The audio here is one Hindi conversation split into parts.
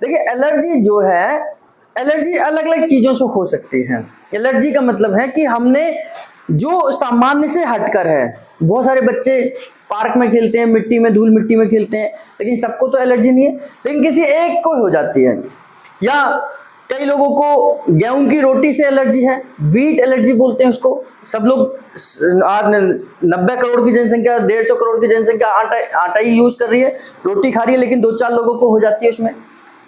देखिए एलर्जी जो है, एलर्जी अलग अलग चीजों से हो सकती है। एलर्जी का मतलब है कि हमने जो सामान्य से हटकर है, बहुत सारे बच्चे पार्क में खेलते हैं, मिट्टी में, धूल मिट्टी में खेलते हैं, लेकिन सबको तो एलर्जी नहीं है, लेकिन किसी एक को हो जाती है। या कई लोगों को गेहूं की रोटी से एलर्जी है, व्हीट एलर्जी बोलते हैं उसको। सब लोग आज 90 करोड़ की जनसंख्या, 150 करोड़ की जनसंख्या आटा ही यूज कर रही है, रोटी खा रही है, लेकिन 2-4 लोगों को हो जाती है उसमें।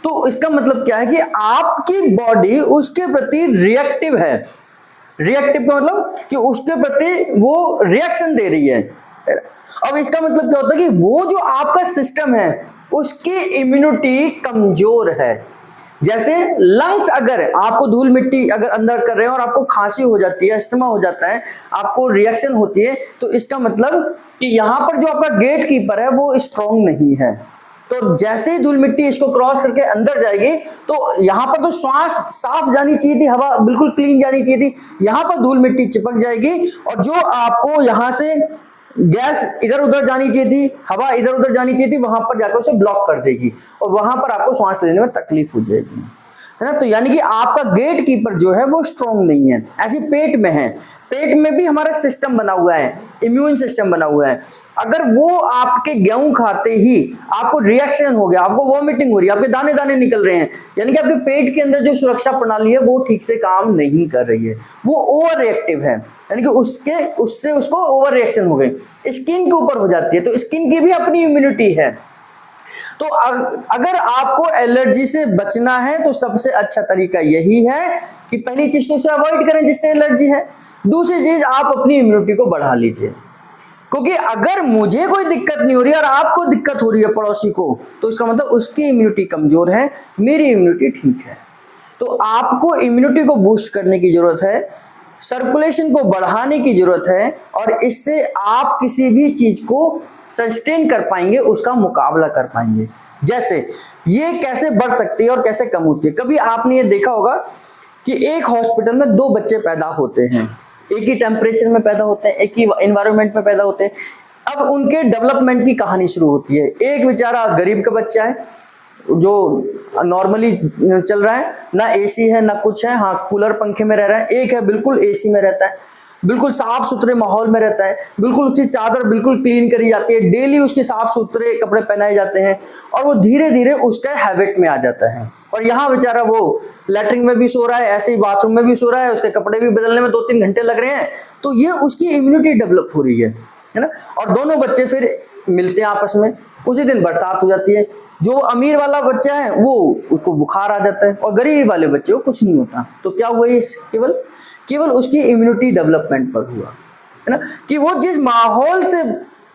तो इसका मतलब क्या है कि आपकी बॉडी उसके प्रति रिएक्टिव है। रिएक्टिव का मतलब कि उसके प्रति वो रिएक्शन दे रही है। अब इसका मतलब क्या होता है कि वो जो आपका सिस्टम है उसकी इम्यूनिटी कमजोर है। जैसे लंग्स, अगर आपको धूल मिट्टी अगर अंदर कर रहे हैं और आपको खांसी हो जाती है, अस्थमा हो जाता है, आपको रिएक्शन होती है, तो इसका मतलब कि यहां पर जो आपका गेट कीपर है वो स्ट्रांग नहीं है। तो जैसे ही धूल मिट्टी इसको क्रॉस करके अंदर जाएगी तो यहां पर तो श्वास साफ जानी चाहिए थी, हवा बिल्कुल क्लीन जानी चाहिए थी, यहां पर धूल मिट्टी चिपक जाएगी और जो आपको यहां से गैस इधर उधर जानी चाहिए थी, हवा इधर उधर जानी चाहिए थी, वहां पर जाकर उसे ब्लॉक कर देगी और वहां पर आपको सांस लेने में तकलीफ हो जाएगी, है ना। तो यानी कि आपका गेट कीपर जो है वो स्ट्रांग नहीं है। ऐसे पेट में है, पेट में भी हमारा सिस्टम बना हुआ है, इम्यून सिस्टम बना हुआ है। अगर वो आपके गेहूं खाते ही आपको रिएक्शन हो गया, आपको वॉमिटिंग हो रही है, आपके दाने दाने निकल रहे हैं, यानी कि आपके पेट के अंदर जो सुरक्षा प्रणाली है वो ठीक से काम नहीं कर रही है, वो ओवर रिएक्टिव है, यानी कि उससे उसको ओवर रिएक्शन हो गई, स्किन के ऊपर हो जाती है। तो स्किन की भी अपनी इम्यूनिटी है। तो अगर आपको एलर्जी से बचना है तो सबसे अच्छा तरीका यही है कि पहली चीज तो उसे अवॉइड करें जिससे एलर्जी है। दूसरी चीज, आप अपनी इम्यूनिटी को बढ़ा लीजिए, क्योंकि अगर मुझे कोई दिक्कत नहीं हो रही और आपको दिक्कत हो रही है पड़ोसी को, तो इसका मतलब उसकी इम्यूनिटी कमजोर है, मेरी इम्यूनिटी ठीक है। तो आपको इम्यूनिटी को बूस्ट करने की जरूरत है, सर्कुलेशन को बढ़ाने की जरूरत है, और इससे आप किसी भी चीज को सस्टेन कर पाएंगे, उसका मुकाबला कर पाएंगे। जैसे ये कैसे बढ़ सकती है और कैसे कम होती है। कभी आपने ये देखा होगा कि एक हॉस्पिटल में 2 बच्चे पैदा होते हैं, एक ही टेम्परेचर में पैदा होते हैं, एक ही एनवायरनमेंट में पैदा होते हैं। अब उनके डेवलपमेंट की कहानी शुरू होती है। एक बेचारा गरीब का बच्चा है जो नॉर्मली चल रहा है, ना एसी है ना कुछ है, हाँ कूलर पंखे में रह रहा है। एक है बिल्कुल एसी में रहता है, बिल्कुल साफ सुथरे माहौल में रहता है, बिल्कुल उसकी चादर बिल्कुल क्लीन करी जाती है, डेली उसके साफ सुथरे कपड़े पहनाए जाते हैं, और वो धीरे धीरे उसके हैबिट में आ जाता है। और यहाँ बेचारा वो लैट्रिन में भी सो रहा है, ऐसे ही बाथरूम में भी सो रहा है, उसके कपड़े भी बदलने में 2-3 घंटे लग रहे हैं। तो ये उसकी इम्यूनिटी डेवलप हो रही है ना। और दोनों बच्चे फिर मिलते हैं आपस में, उसी दिन बरसात हो जाती है। जो अमीर वाला बच्चा है वो उसको बुखार आ जाता है, और गरीब वाले बच्चे को कुछ नहीं होता। तो क्या हुआ, इस केवल उसकी इम्यूनिटी डेवलपमेंट पर हुआ, है ना, कि वो जिस माहौल से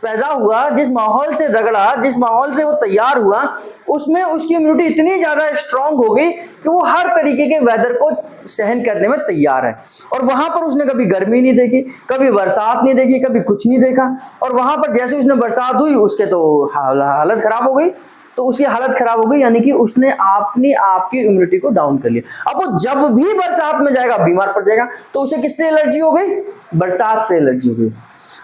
पैदा हुआ, जिस माहौल से रगड़ा, जिस माहौल से वो तैयार हुआ, उसमें उसकी इम्यूनिटी इतनी ज्यादा स्ट्रांग हो गई कि वो हर तरीके के वेदर को सहन करने में तैयार है। और वहां पर उसने कभी गर्मी नहीं देखी, कभी बरसात नहीं देखी, कभी कुछ नहीं देखा, और वहां पर जैसे उसने बरसात हुई उसके तो हालत खराब हो गई। तो उसकी हालत खराब हो गई, यानी कि उसने अपनी आपकी इम्यूनिटी को डाउन कर लिया। अब वो जब भी बरसात में जाएगा बीमार पड़ जाएगा। तो उसे किससे एलर्जी हो गई? बरसात से एलर्जी हो गई।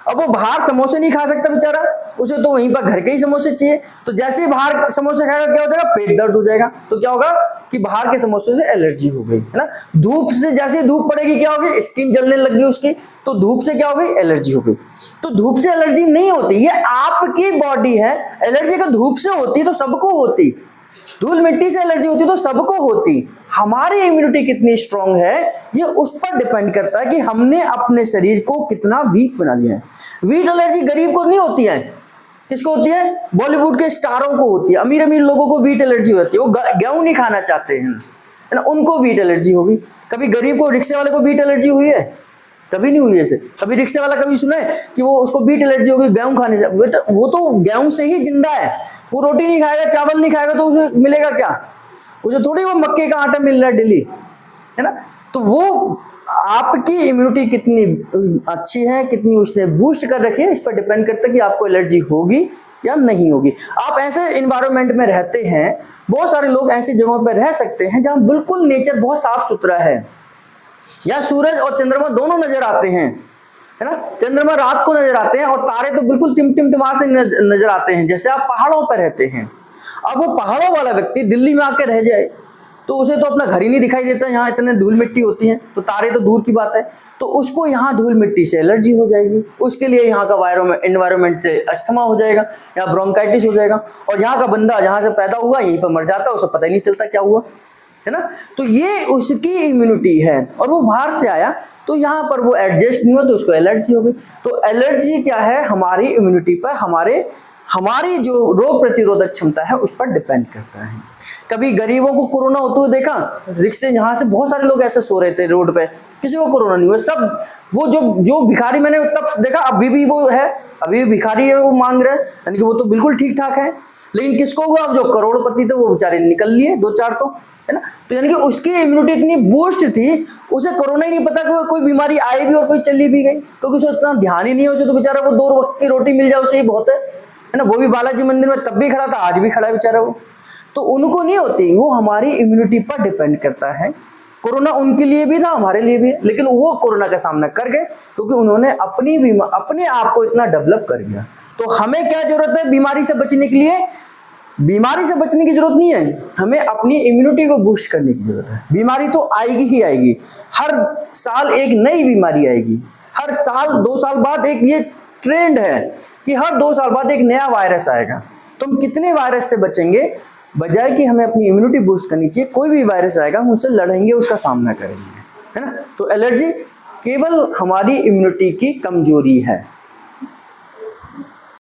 अब वो बाहर समोसे नहीं खा सकता बेचारा, उसे तो वहीं पर घर के ही समोसे चाहिए। तो जैसे ही बाहर समोसे खाएगा क्या हो जाएगा? पेट दर्द हो जाएगा। तो क्या होगा कि बाहर के समोसे से एलर्जी हो गई, है ना। धूप से जैसे धूप पड़ेगी क्या होगी? स्किन जलने लग गई उसकी, तो धूप से क्या हो गई? एलर्जी हो गई। तो धूप से एलर्जी नहीं होती, ये आपकी बॉडी है। एलर्जी का धूप से होती तो सबको होती, धूल मिट्टी से एलर्जी होती तो सबको होती। हमारी इम्यूनिटी कितनी स्ट्रांग है ये उस पर डिपेंड करता है कि हमने अपने शरीर को कितना वीक बना लिया है। वीट एलर्जी गरीब को नहीं होती है, किसको होती है? बॉलीवुड के स्टारों को होती है। अमीर अमीर लोगों को वीट एलर्जी होती है, वो गेहूं नहीं खाना चाहते हैं, है ना, उनको वीट एलर्जी होगी। कभी गरीब को, रिक्शे वाले को वीट एलर्जी हुई है? कभी नहीं हुई। ऐसे कभी रिक्शे वाला कभी सुना है कि वो उसको वीट एलर्जी होगी गेहूं खाने से? बेटा वो तो गेहूं से ही जिंदा है, वो रोटी नहीं खाएगा, चावल नहीं खाएगा तो उसे मिलेगा क्या? उसे थोड़ी वो मक्के का आटा मिल रहा है डेली, है ना। तो वो आपकी इम्यूनिटी कितनी अच्छी है, कितनी उसने बूस्ट कर रखी है, इस पर डिपेंड करता है कि आपको एलर्जी होगी या नहीं होगी। आप ऐसे इन्वायरमेंट में रहते हैं, बहुत सारे लोग ऐसी जगहों पर रह सकते हैं जहां बिल्कुल नेचर बहुत साफ सुथरा है, या सूरज और चंद्रमा दोनों नजर आते हैं, है ना। चंद्रमा रात को नजर आते हैं और तारे तो बिल्कुल टिमटिमाते से नजर आते हैं, जैसे आप पहाड़ों पर रहते हैं। अब वो पहाड़ों वाला व्यक्ति दिल्ली में आके रह जाए तो उसे तो अपना घर ही नहीं दिखाई देता, यहाँ इतने धूल मिट्टी होती है, तो तारे तो दूर की बात है, तो उसको यहाँ धूल मिट्टी से एलर्जी हो जाएगी, उसके लिए यहाँ का एनवायरमेंट से अस्थमा हो जाएगा या ब्रोंकाइटिस हो जाएगा, और यहाँ का बंदा जहाँ से पैदा हुआ यहीं पर मर जाता है, उसे पता ही नहीं चलता क्या हुआ, है ना। तो ये उसकी इम्यूनिटी है, और वो बाहर से आया तो यहाँ पर वो एडजस्ट नहीं हुआ तो उसको एलर्जी हो गई। तो एलर्जी क्या है, हमारी इम्यूनिटी पर, हमारी जो रोग प्रतिरोधक क्षमता है उस पर डिपेंड करता है। कभी गरीबों को कोरोना होते हुए देखा, रिक्शे यहाँ से बहुत सारे लोग ऐसे सो रहे थे रोड पे, किसी को कोरोना नहीं हुआ, सब वो जो भिखारी मैंने तब देखा, अभी भी वो है, अभी भी भिखारी है, वो मांग रहे हैं, यानी कि वो तो बिल्कुल ठीक ठाक है। लेकिन किसको हुआ, अब जो करोड़पति थे वो बेचारे निकल लिए, 2-4 तो, है ना। तो यानी कि उसकी इम्यूनिटी इतनी बूस्ट थी, उसे कोरोना ही नहीं पता कि कोई बीमारी आई भी और कोई चली भी गई, क्योंकि उसे इतना ध्यान ही नहीं है, उसे तो बेचारा वो 2 वक्त की रोटी मिल जाए उसे ही बहुत है ना। वो भी बालाजी मंदिर में तब भी खड़ा था, आज भी खड़ा है बेचारा वो, तो उनको नहीं होती, वो हमारी इम्यूनिटी पर डिपेंड करता है। कोरोना उनके लिए भी था, हमारे लिए भी है, लेकिन वो कोरोना का सामना कर गए क्योंकि उन्होंने अपने आप को इतना डेवलप कर लिया। तो हमें क्या जरूरत है बीमारी से बचने के लिए? बीमारी से बचने की जरूरत नहीं है, हमें अपनी इम्यूनिटी को बूस्ट करने की जरूरत है। बीमारी तो आएगी ही आएगी, हर साल एक नई बीमारी आएगी, हर साल 2 साल बाद एक, ये ट्रेंड है कि हर 2 साल बाद एक नया वायरस आएगा। तो हम कितने वायरस से बचेंगे, बजाय कि हमें अपनी इम्यूनिटी बूस्ट करनी चाहिए। कोई भी वायरस आएगा हम उससे लड़ेंगे, उसका सामना करेंगे, है ना। तो एलर्जी केवल हमारी इम्यूनिटी की कमजोरी है।